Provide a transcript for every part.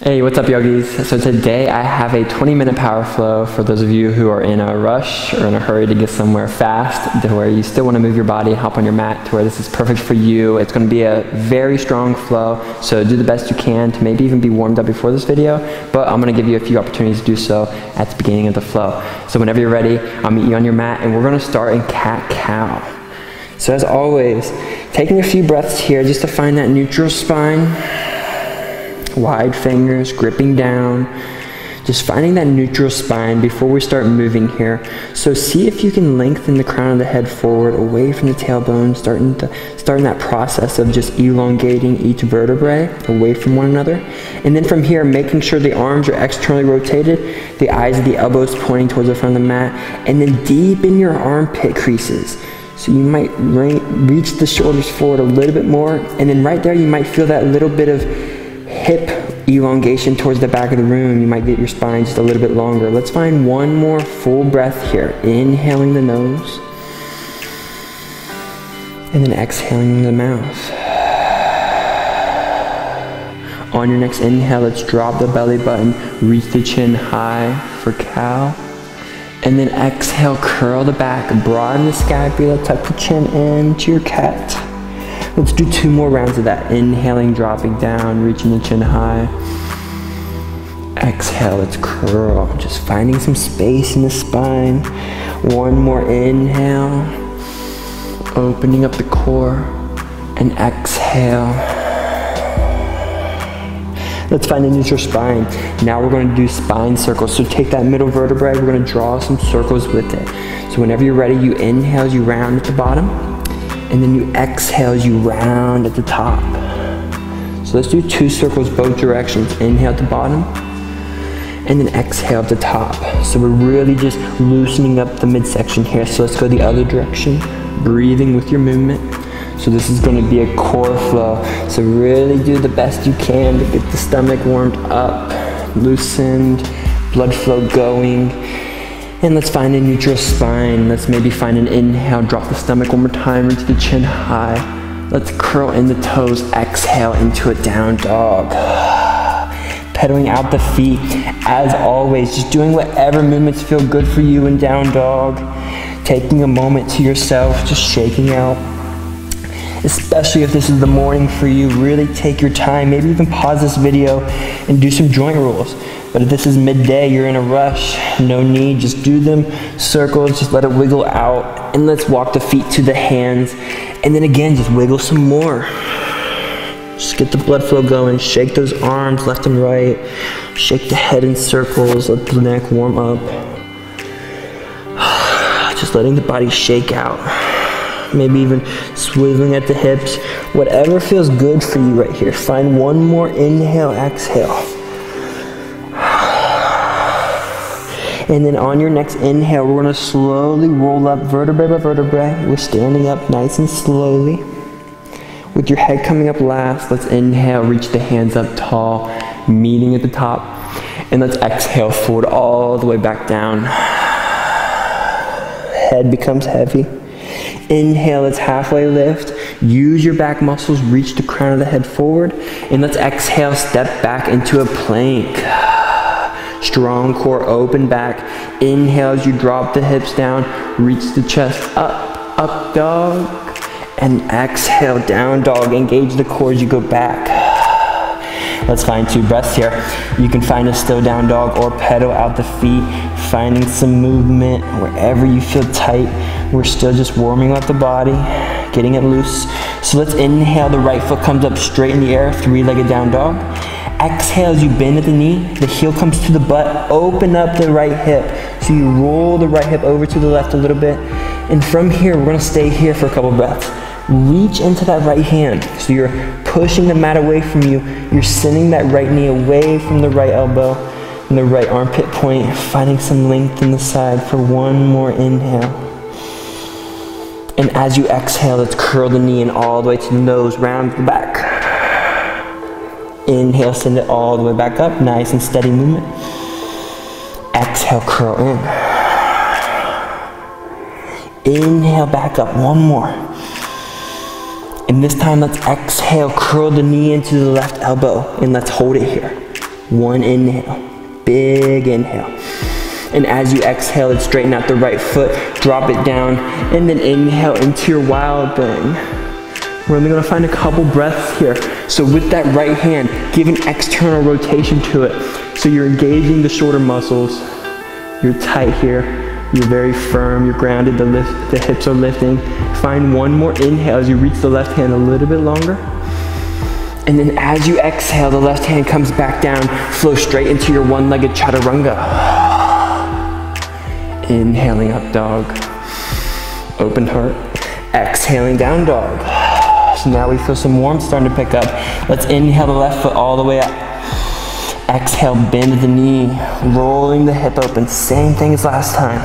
Hey, what's up yogis? So today I have a 20-minute power flow for those of you who are in a rush or in a hurry to get somewhere fast, to where you still want to move your body and hop on your mat, to where this is perfect for you. It's going to be a very strong flow, so do the best you can to maybe even be warmed up before this video, but I'm going to give you a few opportunities to do so at the beginning of the flow. So whenever you're ready, I'll meet you on your mat and we're going to start in cat-cow. So as always, taking a few breaths here just to find that neutral spine. Wide fingers, gripping down, just finding that neutral spine before we start moving here. So see if you can lengthen the crown of the head forward, away from the tailbone, starting that process of just elongating each vertebrae away from one another. And then from here, making sure the arms are externally rotated, the eyes of the elbows pointing towards the front of the mat, and then deepen your armpit creases. So you might reach the shoulders forward a little bit more, and then right there you might feel that little bit of hip elongation towards the back of the room. You might get your spine just a little bit longer. Let's find one more full breath here. Inhaling the nose and then exhaling the mouth. On your next inhale, let's drop the belly button, reach the chin high for cow. And then exhale, curl the back, broaden the scapula, tuck the chin into your cat. Let's do 2 more rounds of that. Inhaling, dropping down, reaching the chin high. Exhale, let's curl. Just finding some space in the spine. 1 more inhale. Opening up the core. And exhale. Let's find a neutral spine. Now we're going to do spine circles. So take that middle vertebrae, we're going to draw some circles with it. So whenever you're ready, you inhale as you round at the bottom. And then you exhale as you round at the top. So let's do 2 circles both directions. Inhale at the bottom, and then exhale at the top. So we're really just loosening up the midsection here. So let's go the other direction, breathing with your movement. So this is going to be a core flow. So really do the best you can to get the stomach warmed up, loosened, blood flow going. And let's find a neutral spine. Let's maybe find an inhale, drop the stomach 1 more time, reach the chin high. Let's curl in the toes, exhale into a down dog. Pedaling out the feet, as always, just doing whatever movements feel good for you in down dog. Taking a moment to yourself, just shaking out. Especially if this is the morning for you, really take your time, maybe even pause this video and do some joint rolls. But if this is midday, you're in a rush, no need, just do them circles, just let it wiggle out, and let's walk the feet to the hands, and then again, just wiggle some more. Just get the blood flow going, shake those arms left and right, shake the head in circles, let the neck warm up. Just letting the body shake out. Maybe even swiveling at the hips, whatever feels good for you right here. Find 1 more inhale, exhale. And then on your next inhale, we're going to slowly roll up vertebrae by vertebrae. We're standing up nice and slowly. With your head coming up last, let's inhale, reach the hands up tall, meeting at the top. And let's exhale forward all the way back down. Head becomes heavy. Inhale, let's halfway lift. Use your back muscles, reach the crown of the head forward. And let's exhale, step back into a plank. Strong core, open back. Inhale as you drop the hips down, reach the chest up, up dog. And exhale, down dog. Engage the core as you go back. Let's find 2 breaths here. You can find a still down dog or pedal out the feet, finding some movement wherever you feel tight. We're still just warming up the body, getting it loose. So let's inhale, the right foot comes up straight in the air, 3-legged down dog. Exhale as you bend at the knee, the heel comes to the butt, open up the right hip. So you roll the right hip over to the left a little bit. And from here, we're gonna stay here for a couple breaths. Reach into that right hand. So you're pushing the mat away from you. You're sending that right knee away from the right elbow and the right armpit point, finding some length in the side for 1 more inhale. And as you exhale, let's curl the knee in all the way to the nose, round the back. Inhale, send it all the way back up, nice and steady movement. Exhale, curl in. Inhale, back up, 1 more. And this time, let's exhale, curl the knee into the left elbow, and let's hold it here. One inhale, big inhale. And as you exhale, let's straighten out the right foot, drop it down, and then inhale into your wild thing. We're only gonna find a couple breaths here. So with that right hand, give an external rotation to it. So you're engaging the shoulder muscles. You're tight here. You're very firm, you're grounded, the hips are lifting. Find one more inhale as you reach the left hand a little bit longer. And then as you exhale, the left hand comes back down, flow straight into your one-legged chaturanga. Inhaling up dog, open heart. Exhaling down dog. So now we feel some warmth starting to pick up. Let's inhale the left foot all the way up. Exhale, bend the knee, rolling the hip open. Same thing as last time.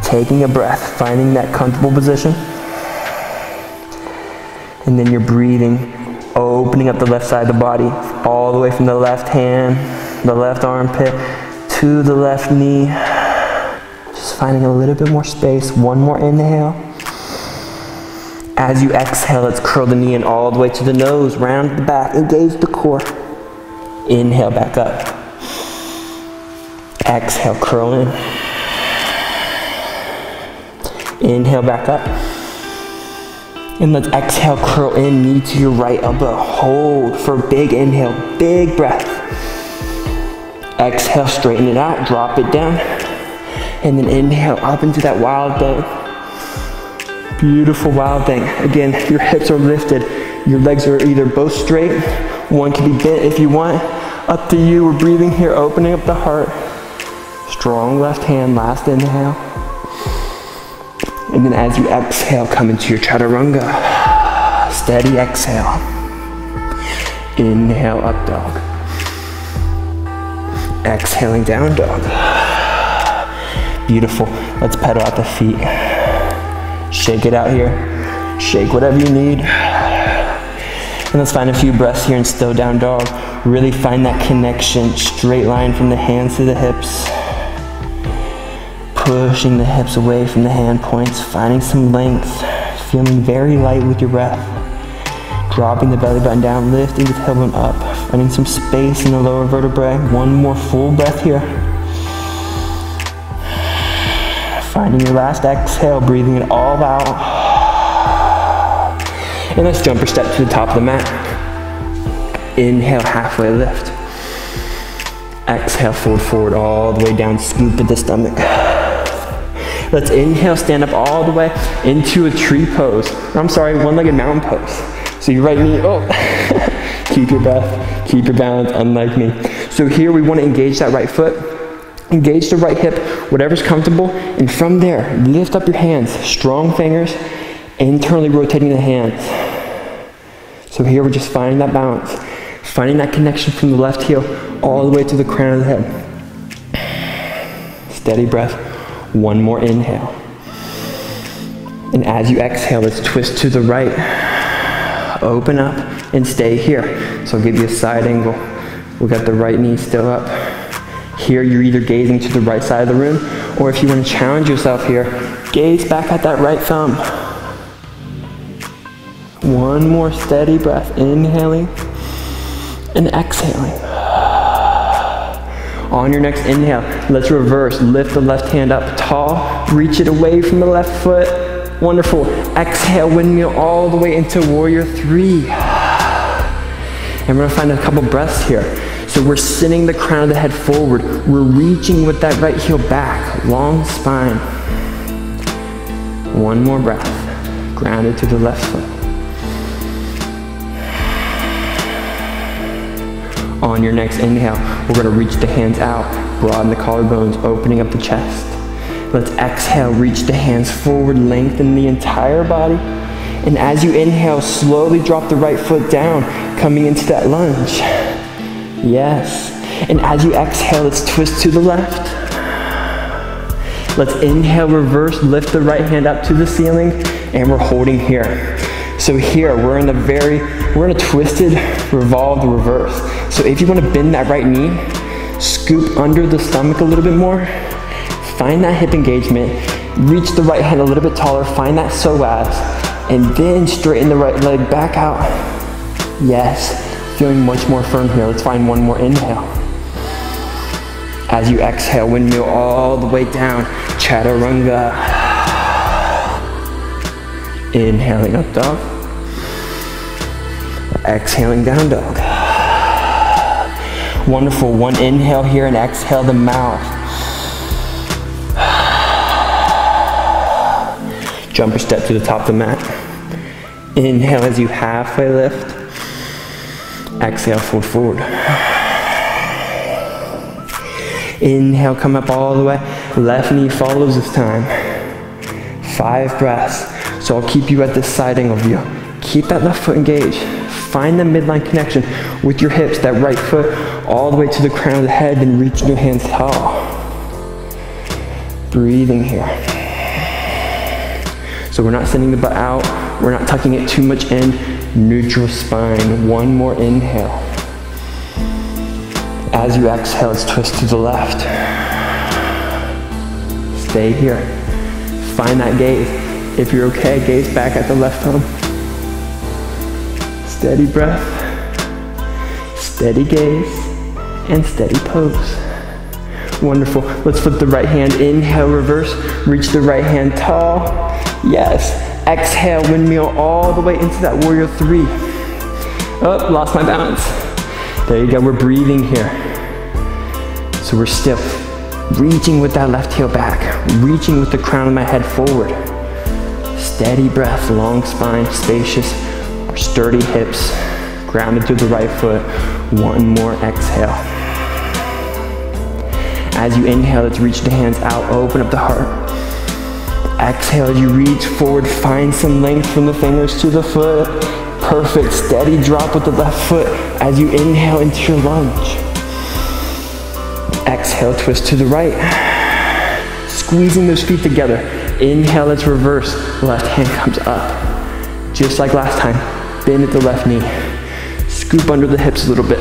Taking a breath, finding that comfortable position. And then you're breathing, opening up the left side of the body, all the way from the left hand, the left armpit, to the left knee. Just finding a little bit more space. One more inhale. As you exhale, let's curl the knee in all the way to the nose, round the back, engage the core. Inhale back up. Exhale, curl in. Inhale back up. And let's exhale, curl in, knee to your right elbow. Hold for a big inhale, big breath. Exhale, straighten it out, drop it down. And then inhale up into that wild thing. Beautiful wild thing. Again, your hips are lifted. Your legs are either both straight. One can be bent if you want. Up to you. We're breathing here, opening up the heart. Strong left hand, last inhale. And then as you exhale, come into your chaturanga. Steady exhale. Inhale, up dog. Exhaling, down dog. Beautiful. Let's pedal out the feet. Shake it out here. Shake whatever you need. And let's find a few breaths here and still down dog. Really find that connection, straight line from the hands to the hips. Pushing the hips away from the hand points, finding some length, feeling very light with your breath. Dropping the belly button down, lifting the tailbone up, finding some space in the lower vertebrae. One more full breath here. Finding your last exhale, breathing it all out. And let's jumper step to the top of the mat. Inhale, halfway lift. Exhale, fold forward all the way down, scoop at the stomach. Let's inhale, stand up all the way into a tree pose. I'm sorry, one-legged mountain pose. So your right knee, keep your breath, keep your balance, unlike me. So here we want to engage that right foot, engage the right hip, whatever's comfortable, and from there, lift up your hands, strong fingers, internally rotating the hands. So here we're just finding that balance, finding that connection from the left heel all the way to the crown of the head. Steady breath. One more inhale. And as you exhale, let's twist to the right. Open up and stay here. So I'll give you a side angle. We got the right knee still up. Here you're either gazing to the right side of the room, or if you want to challenge yourself here, gaze back at that right thumb. One more steady breath, inhaling and exhaling. On your next inhale, let's reverse. Lift the left hand up tall, reach it away from the left foot. Wonderful. Exhale, windmill all the way into warrior three. And we're gonna find a couple breaths here. So we're sending the crown of the head forward. We're reaching with that right heel back, long spine. One more breath, grounded to the left foot. On your next inhale, we're gonna reach the hands out, broaden the collarbones, opening up the chest. Let's exhale, reach the hands forward, lengthen the entire body. And as you inhale, slowly drop the right foot down, coming into that lunge. Yes. And as you exhale, let's twist to the left. Let's inhale, reverse, lift the right hand up to the ceiling, and we're holding here. So here, we're in a twisted, revolved reverse. So if you want to bend that right knee, scoop under the stomach a little bit more, find that hip engagement, reach the right hand a little bit taller, find that psoas, and then straighten the right leg back out. Yes, Feeling much more firm here. Let's find one more inhale. As you exhale, windmill all the way down, chaturanga. Inhaling up dog. Exhaling down dog. Wonderful, one inhale here and exhale the mouth. Jumper step to the top of the mat. Inhale as you halfway lift. Exhale, fold forward. Inhale, come up all the way. Left knee follows this time. 5 breaths. So I'll keep you at this side angle view. Keep that left foot engaged. Find the midline connection with your hips, that right foot all the way to the crown of the head, and reach your hands tall. Breathing here. So we're not sending the butt out. We're not tucking it too much in. Neutral spine. One more inhale. As you exhale, let's twist to the left. Stay here. Find that gaze. If you're okay, gaze back at the left thumb. Steady breath, steady gaze, and steady pose. Wonderful. Let's flip the right hand. Inhale, reverse. Reach the right hand tall. Yes. Exhale, windmill all the way into that warrior 3. Oh, lost my balance. There you go. We're breathing here. So we're stiff. Reaching with that left heel back. Reaching with the crown of my head forward. Steady breath, long spine, spacious, sturdy hips, grounded through the right foot. One more exhale. As you inhale, let's reach the hands out, open up the heart. Exhale as you reach forward, find some length from the fingers to the foot. Perfect, steady drop with the left foot as you inhale into your lunge. Exhale, twist to the right. Squeezing those feet together. Inhale, let's reverse. Left hand comes up. Just like last time, bend at the left knee. Scoop under the hips a little bit.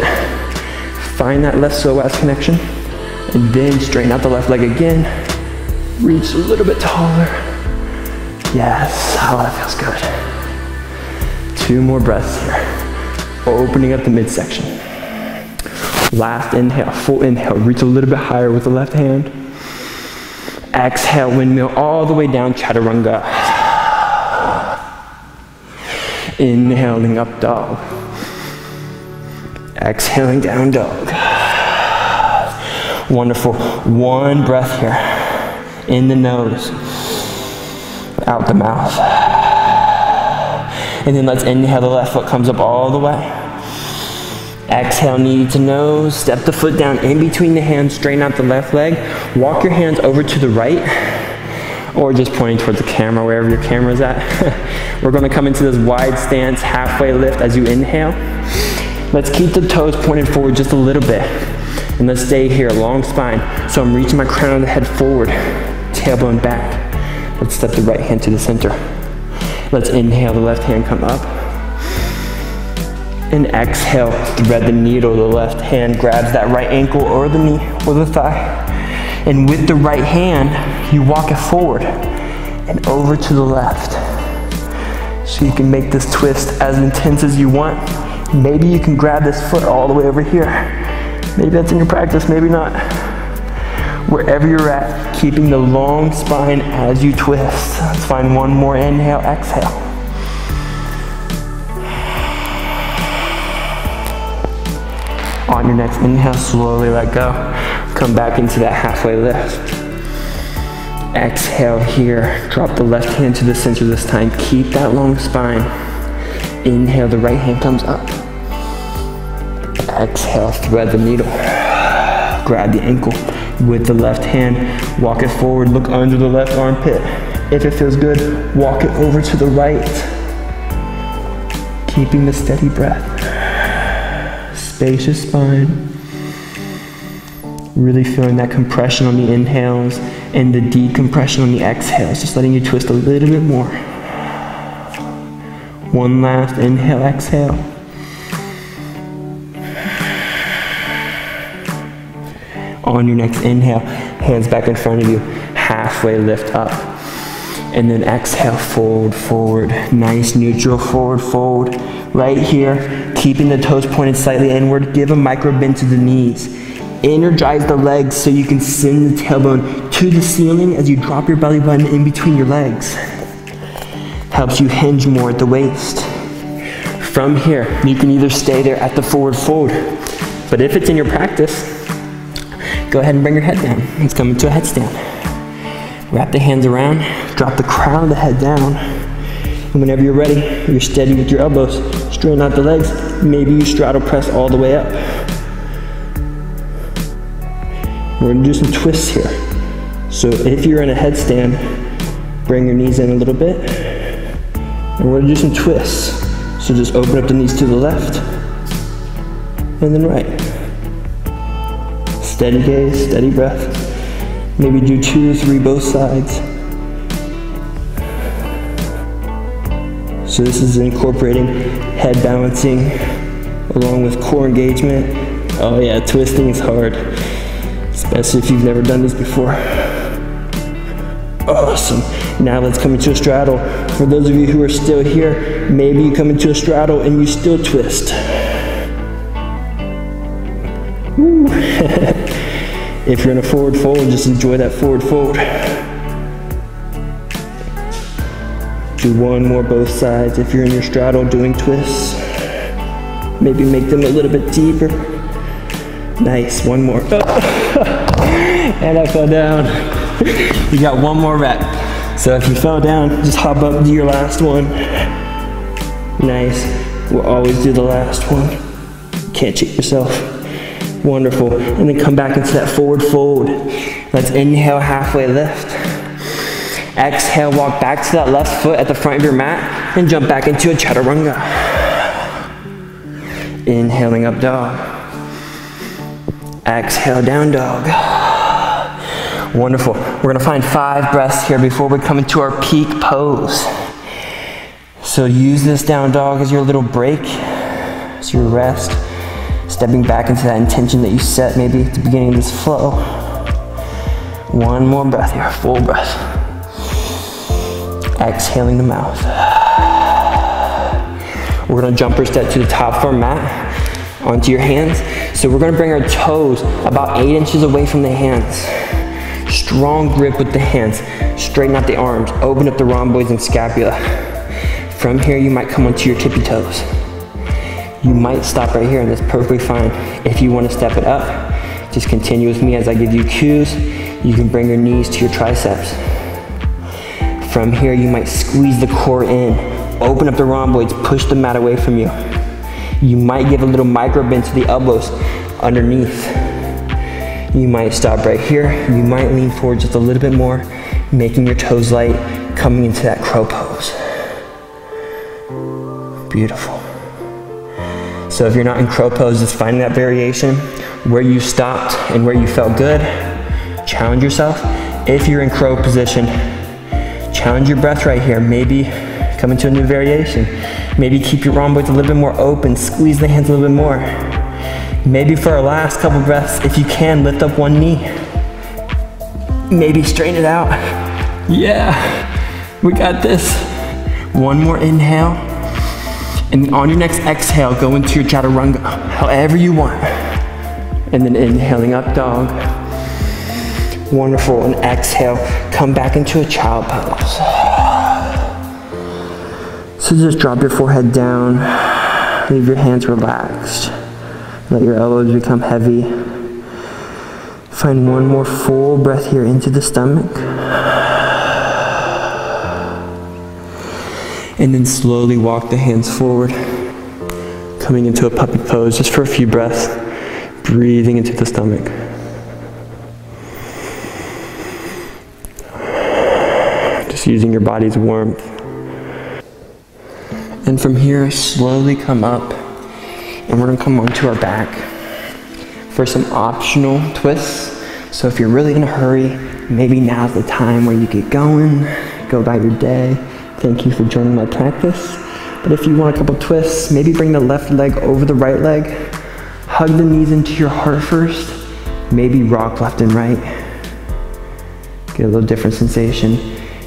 Find that left psoas connection. And then straighten out the left leg again. Reach a little bit taller. Yes, oh, that feels good. 2 more breaths here. Opening up the midsection. Last inhale, full inhale. Reach a little bit higher with the left hand. Exhale, windmill all the way down, chaturanga. Inhaling up dog. Exhaling down dog. Wonderful. 1 breath here. In the nose. Out the mouth. And then let's inhale, the left foot comes up all the way. Exhale, knee to nose. Step the foot down in between the hands, straighten out the left leg. Walk your hands over to the right, or just pointing towards the camera, wherever your camera is at. We're gonna come into this wide stance, halfway lift as you inhale. Let's keep the toes pointed forward just a little bit. And let's stay here, long spine. So I'm reaching my crown of the head forward, tailbone back. Let's step the right hand to the center. Let's inhale, the left hand come up. And exhale, thread the needle. The left hand grabs that right ankle or the knee or the thigh. And with the right hand, you walk it forward and over to the left. So you can make this twist as intense as you want. Maybe you can grab this foot all the way over here. Maybe that's in your practice, maybe not. Wherever you're at, keeping the long spine as you twist. Let's find 1 more inhale, exhale. On your next inhale, slowly let go. Come back into that halfway lift. Exhale here. Drop the left hand to the center this time. Keep that long spine. Inhale, the right hand comes up. Exhale, thread the needle. Grab the ankle with the left hand. Walk it forward, look under the left armpit. If it feels good, walk it over to the right. Keeping the steady breath. Spacious spine. Really feeling that compression on the inhales and the decompression on the exhales. Just letting you twist a little bit more. 1 last inhale, exhale. On your next inhale, hands back in front of you. Halfway lift up. And then exhale, fold forward. Nice neutral forward fold. Right here, keeping the toes pointed slightly inward. Give a micro bend to the knees. Energize the legs so you can send the tailbone to the ceiling as you drop your belly button in between your legs. Helps you hinge more at the waist. From here, you can either stay there at the forward fold, but if it's in your practice, go ahead and bring your head down. Let's come into a headstand. Wrap the hands around, drop the crown of the head down, and whenever you're ready, you're steady with your elbows. Straighten out the legs. Maybe you straddle press all the way up. We're gonna do some twists here. So if you're in a headstand, bring your knees in a little bit. And we're gonna do some twists. So just open up the knees to the left, and then right. Steady gaze, steady breath. Maybe do 2 or 3 both sides. So this is incorporating head balancing along with core engagement. Oh yeah, twisting is hard, especially if you've never done this before. Awesome. Now let's come into a straddle. For those of you who are still here, maybe you come into a straddle and you still twist. Woo. If you're in a forward fold, just enjoy that forward fold. Do one more both sides. If you're in your straddle doing twists, maybe make them a little bit deeper. Nice, one more. And I fell down. You got one more rep. So if you fell down, just hop up, do your last one. Nice. We'll always do the last one. Can't cheat yourself. Wonderful. And then come back into that forward fold. Let's inhale, halfway lift. Exhale, walk back to that left foot at the front of your mat and jump back into a chaturanga. Inhaling up dog. Exhale, down dog. Wonderful. We're gonna find 5 breaths here before we come into our peak pose. So use this down dog as your little break, as your rest, stepping back into that intention that you set maybe at the beginning of this flow. One more breath here, full breath. Exhaling the mouth. We're gonna jumper step to the top of our mat, onto your hands. So we're gonna bring our toes about 8 inches away from the hands. Strong grip with the hands. Straighten out the arms. Open up the rhomboids and scapula. From here, you might come onto your tippy toes. You might stop right here, and that's perfectly fine. If you want to step it up, just continue with me as I give you cues. You can bring your knees to your triceps. From here, you might squeeze the core in. Open up the rhomboids, push the mat away from you. You might give a little micro bend to the elbows underneath. You might stop right here. You might lean forward just a little bit more, making your toes light, coming into that crow pose. Beautiful. So if you're not in crow pose, just finding that variation where you stopped and where you felt good. Challenge yourself. If you're in crow position, challenge your breath right here. Maybe come into a new variation. Maybe keep your rhomboids a little bit more open. Squeeze the hands a little bit more. Maybe for our last couple breaths, if you can, lift up one knee. Maybe straighten it out. Yeah, we got this. One more inhale. And on your next exhale, go into your chaturanga, however you want. And then inhaling up dog. Wonderful, and exhale, come back into a child pose. So just drop your forehead down, leave your hands relaxed. Let your elbows become heavy. Find one more full breath here into the stomach. And then slowly walk the hands forward, coming into a puppy pose just for a few breaths, breathing into the stomach. Just using your body's warmth. And from here, slowly come up, and we're gonna come onto our back for some optional twists. So if you're really in a hurry, maybe now's the time where you get going, go about your day. Thank you for joining my practice. But if you want a couple twists, maybe bring the left leg over the right leg. Hug the knees into your heart first. Maybe rock left and right. Get a little different sensation.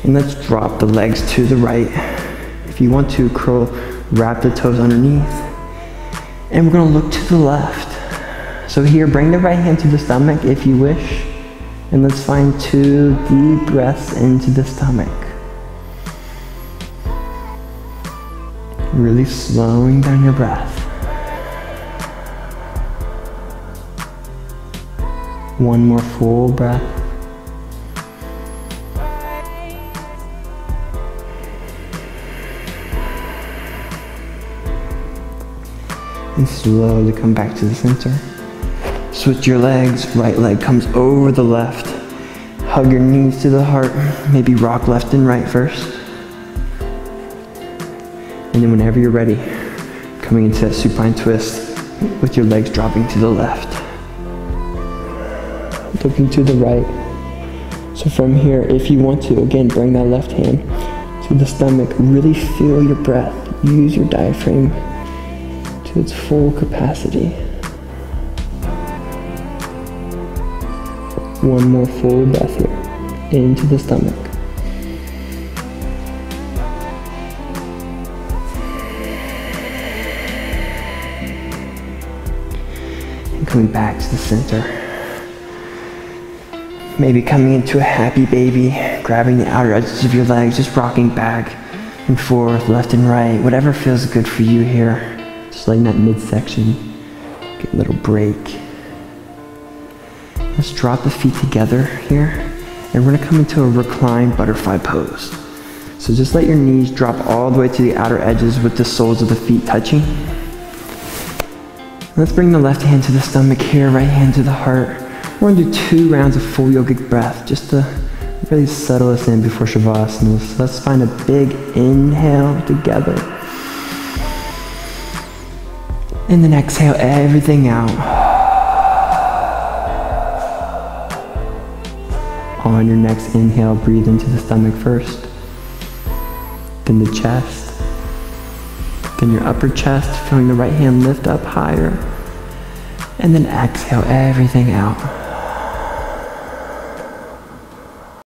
And let's drop the legs to the right. If you want to, curl, wrap the toes underneath. And we're gonna look to the left. So here, bring the right hand to the stomach if you wish. And let's find 2 deep breaths into the stomach. Really slowing down your breath. 1 more full breath. And slowly come back to the center. Switch your legs, right leg comes over the left. Hug your knees to the heart, maybe rock left and right first. And then whenever you're ready, coming into that supine twist with your legs dropping to the left. Looking to the right. So from here, if you want to, again, bring that left hand to the stomach. Really feel your breath. Use your diaphragm to its full capacity. 1 more full breath here, into the stomach. And coming back to the center. Maybe coming into a happy baby, grabbing the outer edges of your legs, just rocking back and forth, left and right, whatever feels good for you here. Just letting that midsection get a little break. Let's drop the feet together here, and we're gonna come into a reclined butterfly pose. So just let your knees drop all the way to the outer edges with the soles of the feet touching. Let's bring the left hand to the stomach here, right hand to the heart. We're gonna do 2 rounds of full yogic breath, just to really settle us in before Shavasana. So let's find a big inhale together. And then exhale everything out. On your next inhale, breathe into the stomach first, then the chest, then your upper chest, feeling the right hand lift up higher, and then exhale everything out.